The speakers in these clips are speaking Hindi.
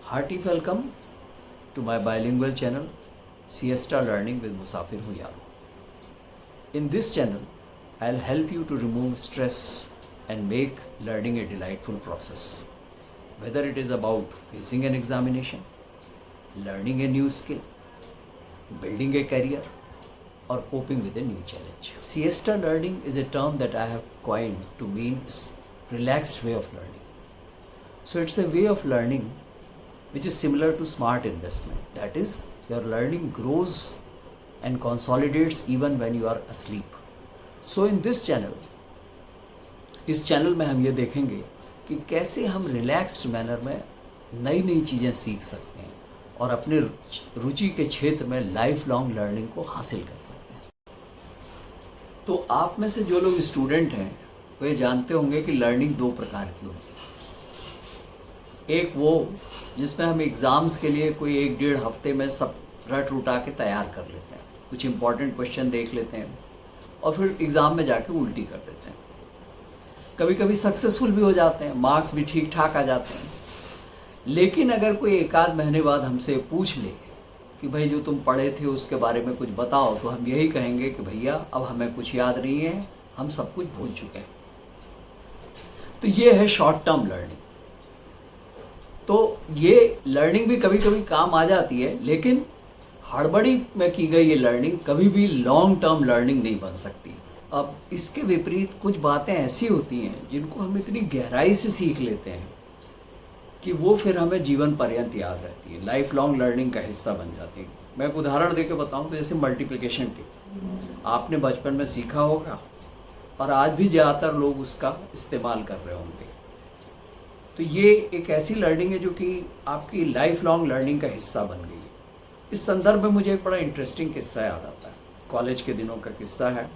Hearty welcome to my bilingual channel Siesta Learning with Musafir Huyaro. In this channel, I'll help you to remove stress and make learning a delightful process. Whether it is about facing an examination, learning a new skill, building a career, or coping with a new challenge. Siesta learning is a term that I have coined to mean relaxed way of learning. So it's a way of learning which is similar to smart investment. That is, your learning grows and consolidates even when you are asleep. So in this channel, इस चैनल में हम ये देखेंगे कि कैसे हम रिलैक्स्ड मैनर में नई नई चीज़ें सीख सकते हैं और अपने रुचि के क्षेत्र में लाइफ लॉन्ग लर्निंग को हासिल कर सकते हैं। तो आप में से जो लोग स्टूडेंट हैं वे जानते होंगे कि लर्निंग दो प्रकार की होती है। एक वो जिसमें हम एग्ज़ाम्स के लिए कोई 1-1.5 हफ्ते में सब रट रुटा के तैयार कर लेते हैं, कुछ इंपॉर्टेंट क्वेश्चन देख लेते हैं और फिर एग्ज़ाम में जाके उल्टी कर देते हैं। कभी कभी सक्सेसफुल भी हो जाते हैं, मार्क्स भी ठीक ठाक आ जाते हैं। लेकिन अगर कोई 1-आध महीने बाद हमसे पूछ ले कि भाई जो तुम पढ़े थे उसके बारे में कुछ बताओ, तो हम यही कहेंगे कि भैया अब हमें कुछ याद नहीं है, हम सब कुछ भूल चुके हैं। तो ये है शॉर्ट टर्म लर्निंग। तो ये लर्निंग भी कभी कभी काम आ जाती है, लेकिन हड़बड़ी में की गई ये लर्निंग कभी भी लॉन्ग टर्म लर्निंग नहीं बन सकती। अब इसके विपरीत कुछ बातें ऐसी होती हैं जिनको हम इतनी गहराई से सीख लेते हैं कि वो फिर हमें जीवन पर्यंत याद रहती है, लाइफ लॉन्ग लर्निंग का हिस्सा बन जाती है। मैं एक उदाहरण देके बताऊं तो जैसे मल्टीप्लिकेशन टेबल आपने बचपन में सीखा होगा और आज भी ज़्यादातर लोग उसका इस्तेमाल कर रहे होंगे। तो ये एक ऐसी लर्निंग है जो कि आपकी लाइफ लॉन्ग लर्निंग का हिस्सा बन गई है। इस संदर्भ में मुझे एक बड़ा इंटरेस्टिंग किस्सा याद आता है, कॉलेज के दिनों का किस्सा है।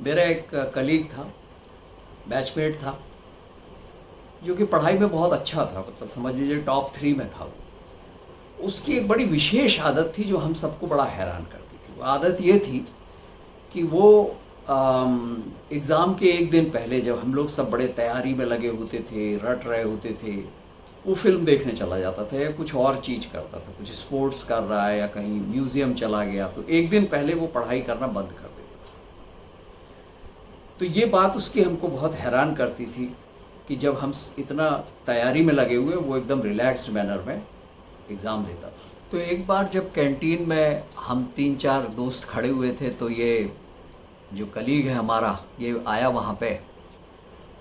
मेरा एक कलीग था, बैचमेट था, जो कि पढ़ाई में बहुत अच्छा था, मतलब समझ लीजिए टॉप 3 में था वो। उसकी एक बड़ी विशेष आदत थी जो हम सबको बड़ा हैरान करती थी। वो आदत ये थी कि वो एग्ज़ाम के एक दिन पहले जब हम लोग सब बड़े तैयारी में लगे होते थे, रट रहे होते थे, वो फिल्म देखने चला जाता था या कुछ और चीज़ करता था, कुछ स्पोर्ट्स कर रहा है या कहीं म्यूज़ियम चला गया, तो एक दिन पहले वो पढ़ाई करना बंद कर देता था। तो ये बात उसकी हमको बहुत हैरान करती थी कि जब हम इतना तैयारी में लगे हुए वो एकदम रिलैक्स्ड मैनर में एग्ज़ाम देता था। तो एक बार जब कैंटीन में हम 3-4 दोस्त खड़े हुए थे, तो ये जो कलीग है हमारा ये आया वहाँ पे।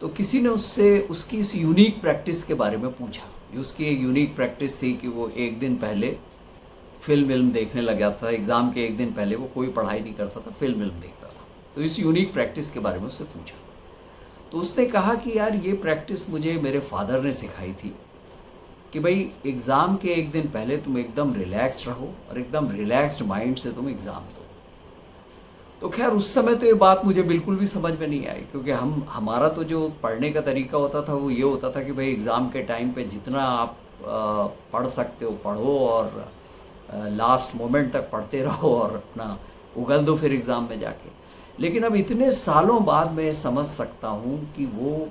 तो किसी ने उससे उसकी इस यूनिक प्रैक्टिस के बारे में पूछा। उसकी एक यूनिक प्रैक्टिस थी कि वो एक दिन पहले फिल्म देखने लग जाता था। एग्ज़ाम के एक दिन पहले वो कोई पढ़ाई नहीं करता था, फिल्म देखता था। तो इस यूनिक प्रैक्टिस के बारे में उससे पूछा। तो उसने कहा कि यार ये प्रैक्टिस मुझे मेरे फादर ने सिखाई थी कि भाई एग्ज़ाम के एक दिन पहले तुम एकदम रिलैक्स्ड रहो और एकदम रिलैक्स्ड माइंड से तुम एग्ज़ाम दो। तो खैर उस समय तो ये बात मुझे बिल्कुल भी समझ में नहीं आई, क्योंकि हमारा तो जो पढ़ने का तरीका होता था वो ये होता था कि भाई एग्ज़ाम के टाइम पे जितना आप पढ़ सकते हो पढ़ो और लास्ट मोमेंट तक पढ़ते रहो और अपना उगल दो फिर एग्ज़ाम में जाके। लेकिन अब इतने सालों बाद मैं समझ सकता हूँ कि वो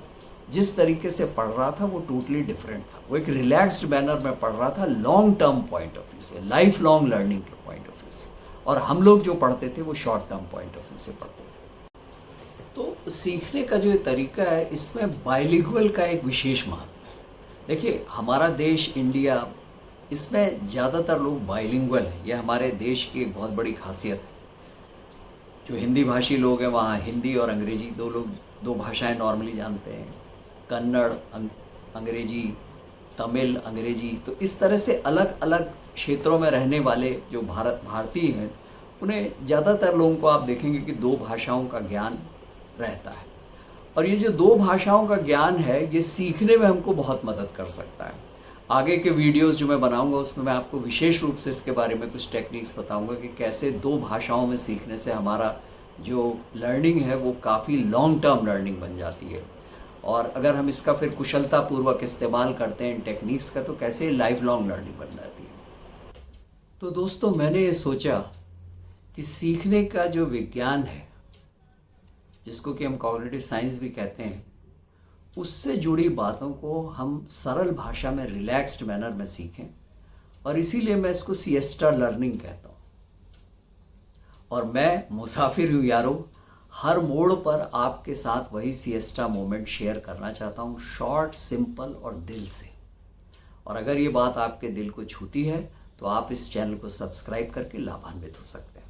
जिस तरीके से पढ़ रहा था वो टोटली डिफरेंट था। वो एक रिलैक्स्ड मैनर में पढ़ रहा था, long term point of view से, लाइफ लॉन्ग लर्निंग के पॉइंट ऑफ व्यू से। और हम लोग जो पढ़ते थे वो short term point of view से पढ़ते थे। तो सीखने का जो तरीका है इसमें बाइलिंगुअल का एक विशेष महत्व है। देखिए हमारा देश इंडिया, इसमें ज़्यादातर लोग बाइलिंगुअल हैं। ये हमारे देश की एक बहुत बड़ी खासियत है। जो हिंदी भाषी लोग हैं वहाँ हिंदी और अंग्रेजी दो भाषाएं नॉर्मली जानते हैं। कन्नड़ अंग्रेजी, तमिल अंग्रेजी। तो इस तरह से अलग अलग क्षेत्रों में रहने वाले जो भारतीय हैं उन्हें ज़्यादातर लोगों को आप देखेंगे कि 2 भाषाओं का ज्ञान रहता है। और ये जो 2 भाषाओं का ज्ञान है ये सीखने में हमको बहुत मदद कर सकता है। आगे के वीडियोस जो मैं बनाऊंगा उसमें मैं आपको विशेष रूप से इसके बारे में कुछ टेक्निक्स बताऊंगा कि कैसे 2 भाषाओं में सीखने से हमारा जो लर्निंग है वो काफ़ी लॉन्ग टर्म लर्निंग बन जाती है। और अगर हम इसका फिर कुशलतापूर्वक इस्तेमाल करते हैं इन टेक्निक्स का, तो कैसे लाइफ लॉन्ग लर्निंग बन जाती है। तो दोस्तों मैंने ये सोचा कि सीखने का जो विज्ञान है, जिसको कि हम कॉग्निटिव साइंस भी कहते हैं, उससे जुड़ी बातों को हम सरल भाषा में रिलैक्स्ड मैनर में सीखें, और इसीलिए मैं इसको सिएस्टा लर्निंग कहता हूँ। और मैं मुसाफिर हूँ यारो, हर मोड़ पर आपके साथ वही सिएस्टा मोमेंट शेयर करना चाहता हूँ, शॉर्ट, सिंपल और दिल से। और अगर ये बात आपके दिल को छूती है तो आप इस चैनल को सब्सक्राइब करके लाभान्वित हो सकते हैं।